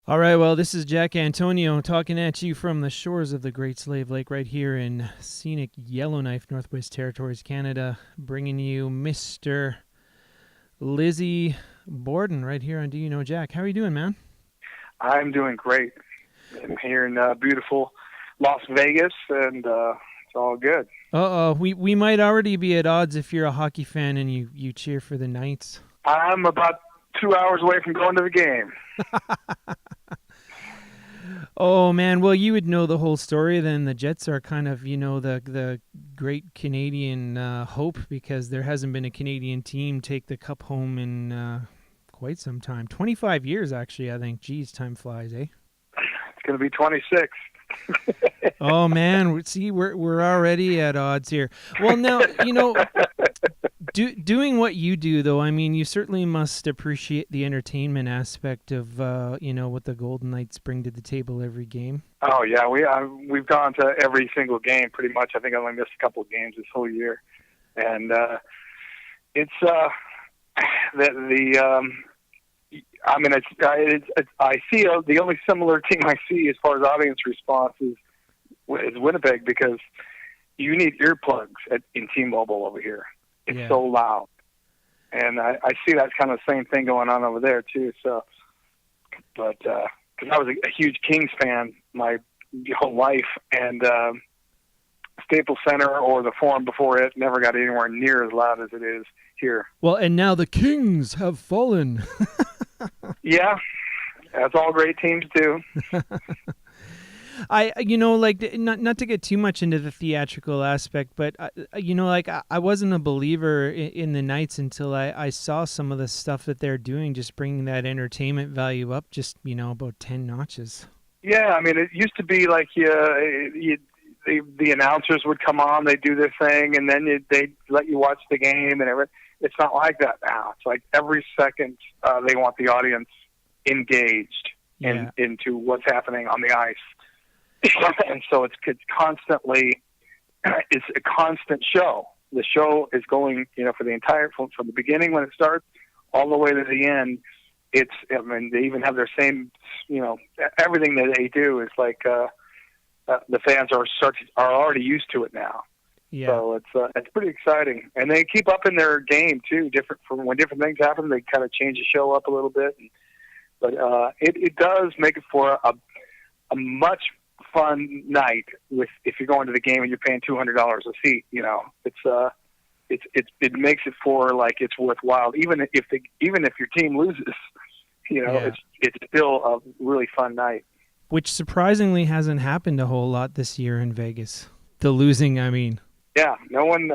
All right, well, this is Jack Antonio talking at you from the shores of the Great Slave Lake right here in scenic Yellowknife, Northwest Territories, Canada, bringing you Mr. Lizzy Borden right here on Do You Know Jack. How are you doing, man? I'm doing great. I'm here in beautiful Las Vegas, and it's all good. Uh-oh, we might already be at odds if you're a hockey fan and you cheer for the Knights. I'm about 2 hours away from going to the game. Oh man, well you would know the whole story then. The Jets are kind of, the great Canadian hope because there hasn't been a Canadian team take the cup home in quite some time. 25 years actually, I think. Geez, time flies, eh? It's going to be 26. Oh man, see we're already at odds here. Well, now, doing what you do, though, I mean, you certainly must appreciate the entertainment aspect of, what the Golden Knights bring to the table every game. Oh yeah, we've gone to every single game pretty much. I think I only missed a couple of games this whole year, and it's the I mean, I see the only similar team I see as far as audience response is Winnipeg, because you need earplugs in T-Mobile over here. It's so loud. And I see that kind of same thing going on over there, too. So, but because I was a huge Kings fan my whole life, and Staples Center or the Forum before it never got anywhere near as loud as it is here. Well, and now the Kings have fallen. Yeah, that's all great teams do. Not to get too much into the theatrical aspect, but I wasn't a believer in the Knights until I saw some of the stuff that they're doing, just bringing that entertainment value up just about 10 notches. Yeah, I mean, it used to be like the announcers would come on, they'd do their thing, and then they'd let you watch the game and everything. It's not like that now. It's like every second they want the audience engaged into what's happening on the ice. And so it's constantly, it's a constant show. The show is going, for the entire, from the beginning when it starts all the way to the end. I mean, they even have their same, everything that they do is like the fans are already used to it now. Yeah. So it's pretty exciting, and they keep up in their game too. Different from when different things happen, they kind of change the show up a little bit. But it does make it for a much fun night if you're going to the game and you're paying $200 a seat. It makes it for like it's worthwhile. Even if your team loses, it's still a really fun night. Which surprisingly hasn't happened a whole lot this year in Vegas. The losing, I mean. Yeah, no one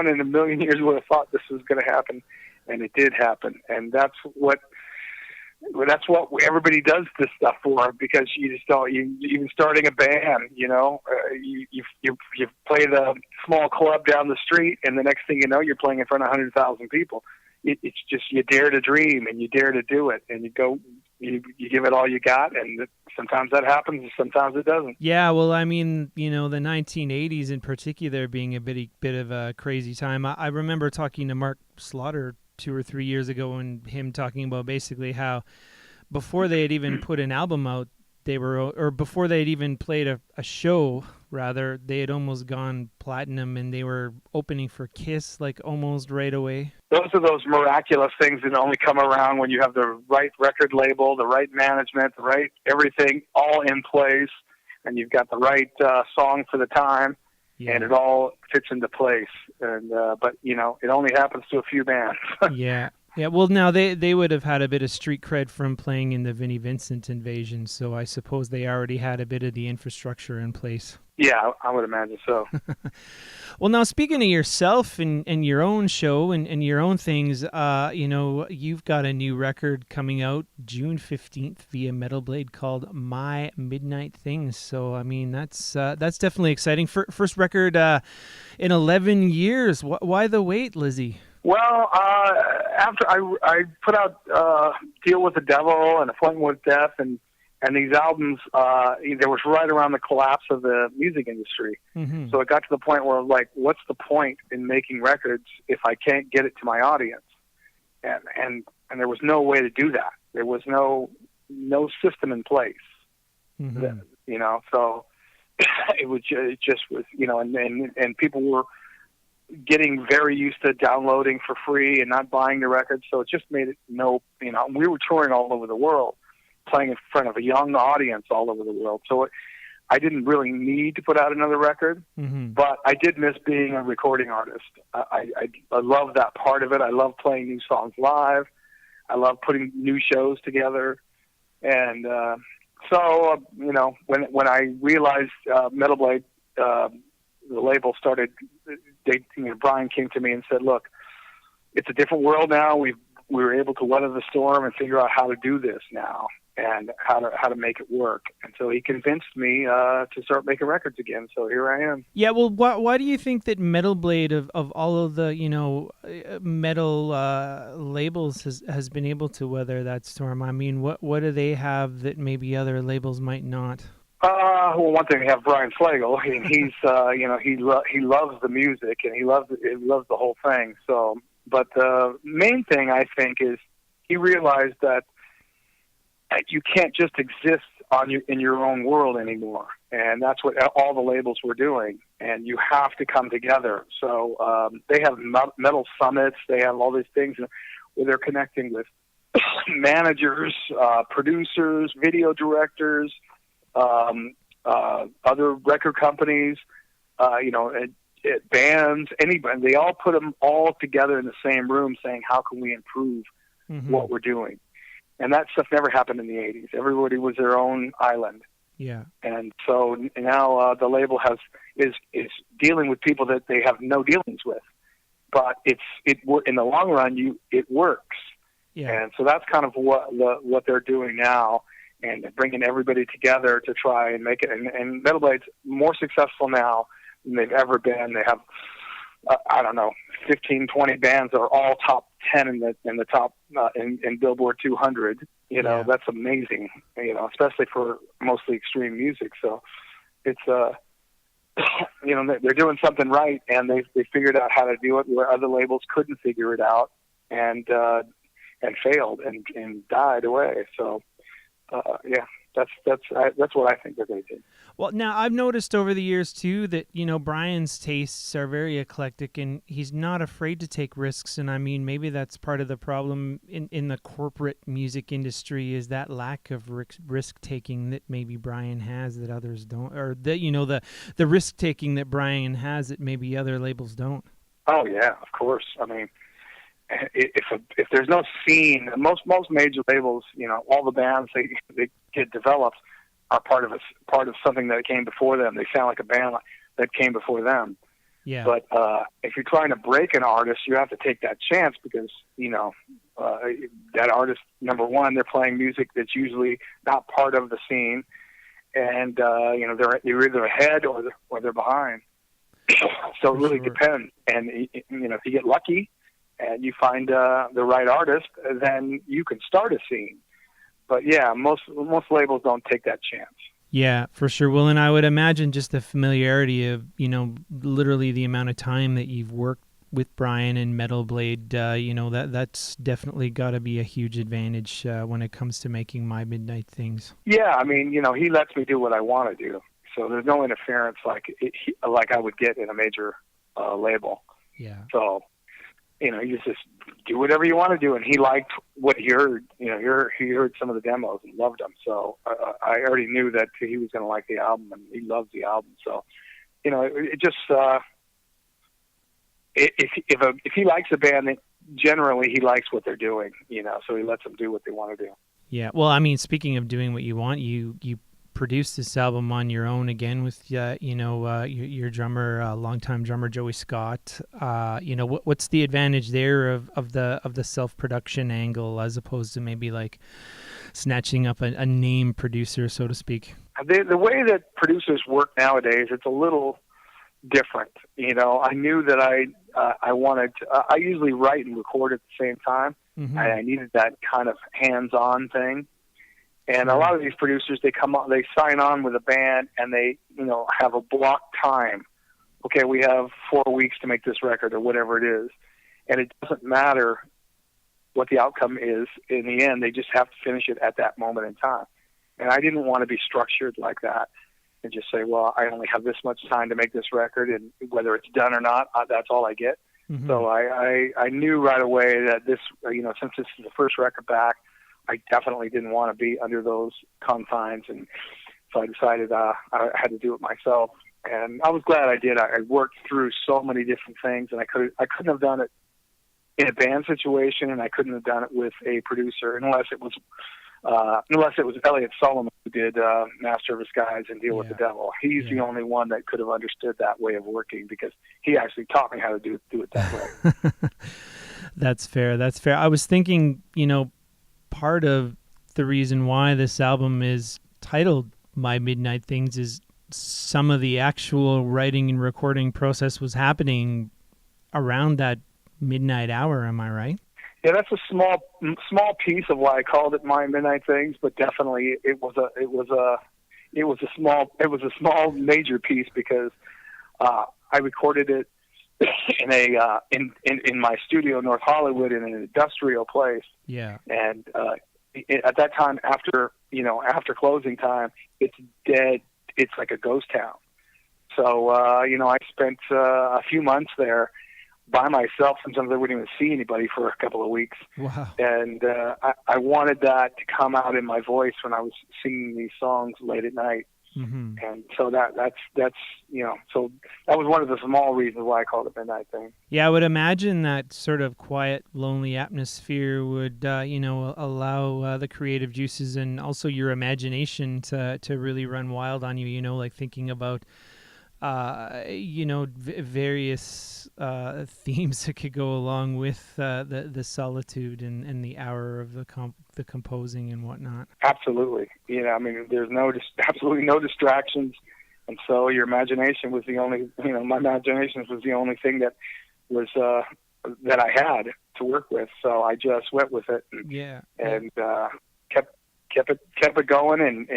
in a million years would have thought this was going to happen, and it did happen. And that's what everybody does this stuff for, because you just don't. Even starting a band, you play the small club down the street, and the next thing you know, you're playing in front of 100,000 people. It's just you dare to dream and you dare to do it, and you go. You give it all you got, and sometimes that happens, and sometimes it doesn't. Yeah, well, I mean, the 1980s in particular being a bit of a crazy time. I remember talking to Mark Slaughter 2 or 3 years ago, and him talking about basically how before they had even put an album out, before they had even played a show, rather, they had almost gone platinum, and they were opening for Kiss like almost right away. Those are those miraculous things that only come around when you have the right record label, the right management, the right everything all in place, and you've got the right song for the time, and it all fits into place. And but it only happens to a few bands. Yeah. Yeah, well, now they would have had a bit of street cred from playing in the Vinnie Vincent Invasion, so I suppose they already had a bit of the infrastructure in place. Yeah, I would imagine so. Well, now, speaking of yourself and your own show and your own things, you've got a new record coming out June 15th via Metal Blade called My Midnight Things. So, I mean, that's definitely exciting. First record in 11 years. Why the wait, Lizzy? Well, after I put out Deal with the Devil and A Flame with Death and these albums, there was right around the collapse of the music industry. Mm-hmm. So it got to the point where, like, what's the point in making records if I can't get it to my audience? And there was no way to do that. There was no no system in place. Mm-hmm. So it just was, and people were getting very used to downloading for free and not buying the records. So it just made it we were touring all over the world, playing in front of a young audience all over the world. So I didn't really need to put out another record, Mm-hmm. but I did miss being a recording artist. I love that part of it. I love playing new songs live. I love putting new shows together. And when I realized Metal Blade, the label started, Brian came to me and said, look, it's a different world now. We were able to weather the storm and figure out how to do this now and how to make it work. And so he convinced me to start making records again. So here I am. Yeah, well, why do you think that Metal Blade of all of the metal labels has been able to weather that storm? I mean, what do they have that maybe other labels might not? Well, one thing, we have Brian Slagal. He's he loves the music and he loves the whole thing. So, but the main thing I think is he realized that you can't just exist in your own world anymore, and that's what all the labels were doing. And you have to come together. So they have metal summits. They have all these things where they're connecting with managers, producers, video directors, other record companies, bands, anybody. They all put them all together in the same room, saying, "How can we improve what we're doing?" And that stuff never happened in the 80s. Everybody was their own island. Yeah. And so now the label is dealing with people that they have no dealings with. But in the long run, it works. Yeah. And so that's kind of what they're doing now, and bringing everybody together to try and make it. And Metal Blade's more successful now than they've ever been. They have, 15, 20 bands that are all top 10 in the top in Billboard 200. That's amazing. Especially for mostly extreme music. So it's they're doing something right, and they figured out how to do it where other labels couldn't figure it out, and failed and died away. So that's what I think they're going to do. Well, now I've noticed over the years too that Brian's tastes are very eclectic, and he's not afraid to take risks. And I mean, maybe that's part of the problem in the corporate music industry, is that lack of risk taking that maybe Brian has that others don't, or the risk taking that Brian has that maybe other labels don't. Oh yeah, of course. I mean, if there's no scene, most major labels, all the bands they get developed are part of something that came before them. They sound like a band that came before them. Yeah. But if you're trying to break an artist, you have to take that chance because that artist, number one, they're playing music that's usually not part of the scene, and they're either ahead or they're behind. So it really depends. And if you get lucky and you find the right artist, then you can start a scene. But yeah, most labels don't take that chance. Yeah, for sure. Well, and I would imagine just the familiarity of, literally the amount of time that you've worked with Brian and Metal Blade, that's definitely got to be a huge advantage when it comes to making My Midnight Things. Yeah, I mean, he lets me do what I want to do. So there's no interference like I would get in a major label. Yeah. So, you just do whatever you want to do. And he liked what he heard. He heard some of the demos and loved them. So I already knew that he was going to like the album, and he loves the album. So, it just if he likes a band, generally he likes what they're doing. So he lets them do what they want to do. Yeah. Well, I mean, speaking of doing what you want, you produced this album on your own again with your drummer, longtime drummer Joey Scott. What's the advantage there of the self-production angle as opposed to maybe like snatching up a name producer, so to speak? The way that producers work nowadays, it's a little different. I knew that I wanted to, I usually write and record at the same time. Mm-hmm. I needed that kind of hands-on thing. And a lot of these producers, they sign on with a band, and they, have a block time. Okay, we have 4 weeks to make this record or whatever it is. And it doesn't matter what the outcome is in the end. They just have to finish it at that moment in time. And I didn't want to be structured like that and just say, well, I only have this much time to make this record, and whether it's done or not, that's all I get. Mm-hmm. So I knew right away that this, since this is the first record back, I definitely didn't want to be under those confines. And so I decided I had to do it myself. And I was glad I did. I worked through so many different things, and I couldn't have done it in a band situation, and I couldn't have done it with a producer unless it was Elliot Solomon who did Master of Disguise and Deal with the Devil. He's the only one that could have understood that way of working, because he actually taught me how to do it that way. That's fair. I was thinking, part of the reason why this album is titled My Midnight Things is some of the actual writing and recording process was happening around that midnight hour. Am I right? Yeah, that's a small piece of why I called it My Midnight Things, but definitely it was a small major piece, because I recorded it in my studio in North Hollywood in an industrial place. Yeah. And at that time, after closing time, it's dead. It's like a ghost town. So I spent a few months there by myself. Sometimes I wouldn't even see anybody for a couple of weeks. Wow. And I wanted that to come out in my voice when I was singing these songs late at night. Mm-hmm. And so that's so that was one of the small reasons why I called it Midnight Thing. Yeah, I would imagine that sort of quiet, lonely atmosphere would allow the creative juices and also your imagination to really run wild on you. Like thinking about various themes that could go along with the solitude and the hour of the composing and whatnot. Absolutely. There's absolutely no distractions. And so your imagination was the only, my imagination was the only thing that was, that I had to work with. So I just went with it and kept it going, and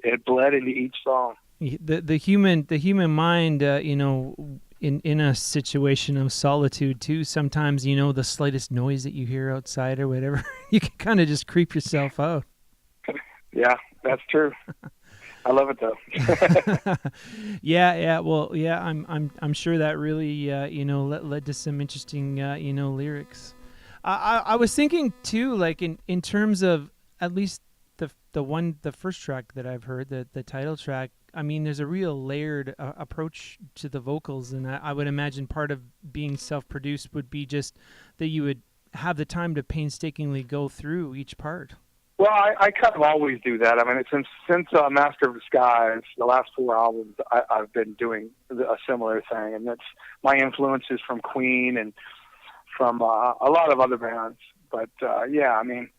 it bled into each song. The human mind, in a situation of solitude too, sometimes, the slightest noise that you hear outside or whatever, you can kind of just creep yourself out. Yeah, that's true. I love it though. Yeah. Well, yeah, I'm sure that really, led to some interesting, lyrics. I was thinking too, like in terms of at least the first track that I've heard, the title track. I mean, there's a real layered approach to the vocals, and I would imagine part of being self-produced would be just that you would have the time to painstakingly go through each part. Well, I kind of always do that. I mean, since Master of Disguise, the last 4 albums, I've been doing a similar thing, and that's my influences from Queen and from a lot of other bands. But I mean,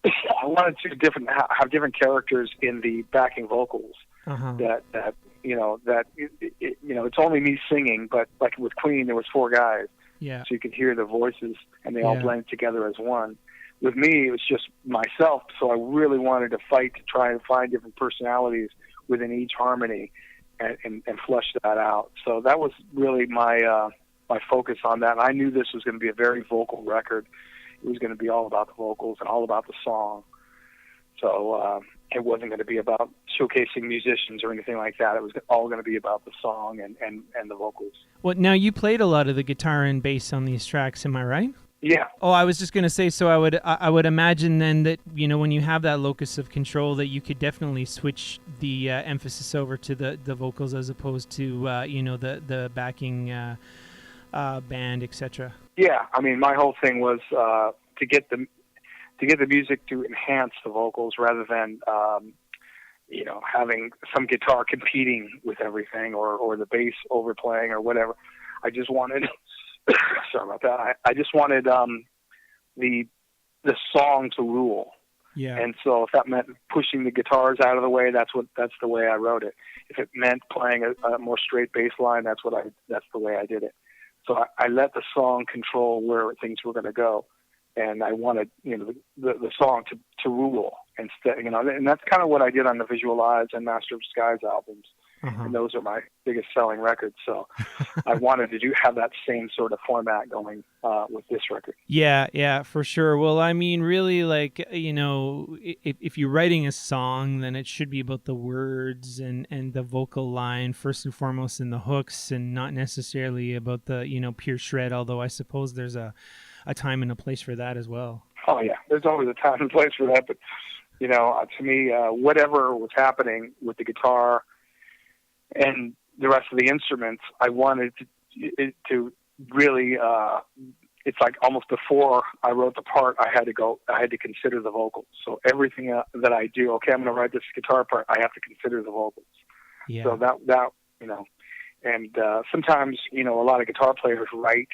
I wanted to have different characters in the backing vocals. Uh-huh. That it's only me singing, but like with Queen, there was 4 guys, so you could hear the voices, and they all blend together as one. With me, it was just myself, so I really wanted to fight to try and find different personalities within each harmony, and flush that out. So that was really my focus on that. And I knew this was going to be a very vocal record. It was going to be all about the vocals and all about the song. So it wasn't going to be about showcasing musicians or anything like that. It was all going to be about the song and the vocals. Well, now you played a lot of the guitar and bass on these tracks, am I right? Yeah. Oh, I was just going to say, so I would imagine then that, when you have that locus of control, that you could definitely switch the emphasis over to the vocals as opposed to, the backing band, etc. Yeah, I mean, my whole thing was to get the music to enhance the vocals rather than, having some guitar competing with everything or the bass overplaying or whatever. I just wanted, sorry about that. I just wanted the song to rule. Yeah. And so if that meant pushing the guitars out of the way, that's the way I wrote it. If it meant playing a more straight bass line, that's the way I did it. So I let the song control where things were going to go, and I wanted the song to rule instead. And that's kind of what I did on the Visualize and Master of Disguise albums. and those are my biggest selling records. So I wanted to have that same sort of format going with this record. Yeah, for sure. Well, I mean, really, like, if you're writing a song, then it should be about the words and the vocal line first and foremost, and the hooks, and not necessarily about the pure shred. Although I suppose there's a time and a place for that as well. Oh yeah, there's always a time and place for that. But to me, whatever was happening with the guitar and the rest of the instruments, I wanted to really. It's like almost before I wrote the part, I had to consider the vocals. So everything that I do, okay, I'm going to write this guitar part, I have to consider the vocals. Yeah. So that and sometimes a lot of guitar players write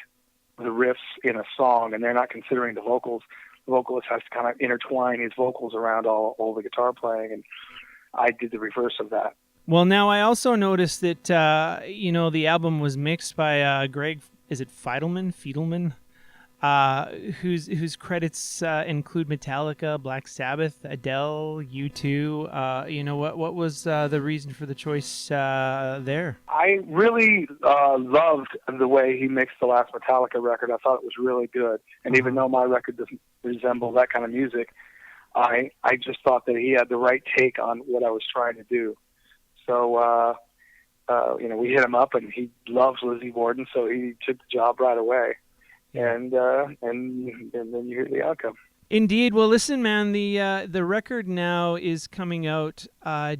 the riffs in a song and they're not considering the vocals. The vocalist has to kind of intertwine his vocals around all the guitar playing, and I did the reverse of that. Well, now I also noticed that the album was mixed by Greg. Is it Fiedelman? Whose credits include Metallica, Black Sabbath, Adele, U2. What was the reason for the choice there? I really loved the way he mixed the last Metallica record. I thought it was really good. And even though my record doesn't resemble that kind of music, I just thought that he had the right take on what I was trying to do. So, we hit him up, and he loves Lizzy Borden, so he took the job right away. And then you hear the outcome. Indeed. Well, listen, man, the record now is coming out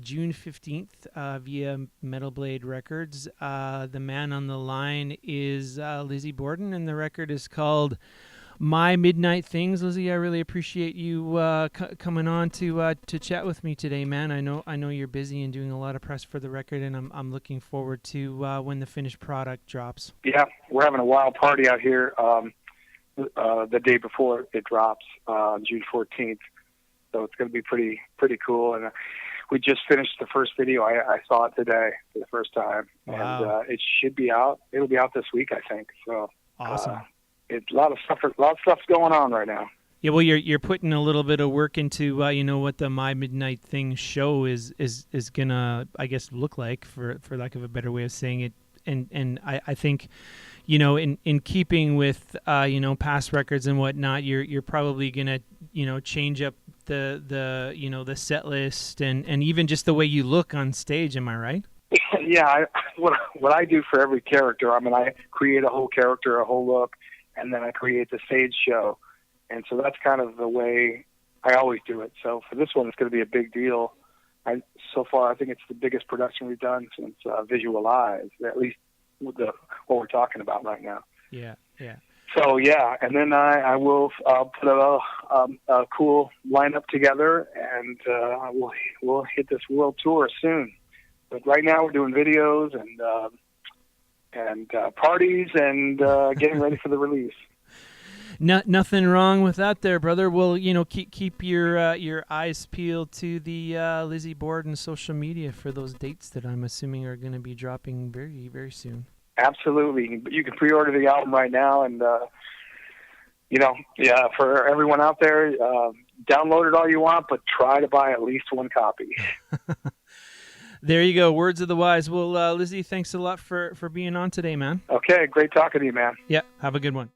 June 15th via Metal Blade Records. The man on the line is Lizzy Borden, and the record is called My Midnight Things. Lizzy, I really appreciate you coming on to chat with me today, man. I know you're busy and doing a lot of press for the record, and I'm looking forward to when the finished product drops. Yeah, we're having a wild party out here the day before it drops, June 14th. So it's going to be pretty cool. And we just finished the first video. I saw it today for the first time. Wow. And it should be out. It'll be out this week, I think. So awesome. It's a lot of stuff's going on right now. Yeah, well, you're putting a little bit of work into what the My Midnight Thing show is gonna, I guess, look like, for lack of a better way of saying it. And I think, in keeping with past records and whatnot, you're probably gonna change up the set list and even just the way you look on stage. Am I right? Yeah. What I do for every character, I create a whole character, a whole look, and then I create the stage show. And so that's kind of the way I always do it. So for this one, it's going to be a big deal. So far, I think it's the biggest production we've done since Visualize, at least with what we're talking about right now. Yeah. So, yeah, and then I will put a cool lineup together, and we'll hit this world tour soon. But right now we're doing videos and parties and getting ready for the release. Nothing wrong with that there, brother. Well, keep your eyes peeled to the Lizzy Borden social media for those dates that I'm assuming are going to be dropping very, very soon. Absolutely. You can pre-order the album right now, and for everyone out there, download it all you want, but try to buy at least one copy. There you go. Words of the wise. Well, Lizzy, thanks a lot for being on today, man. Okay. Great talking to you, man. Yeah. Have a good one.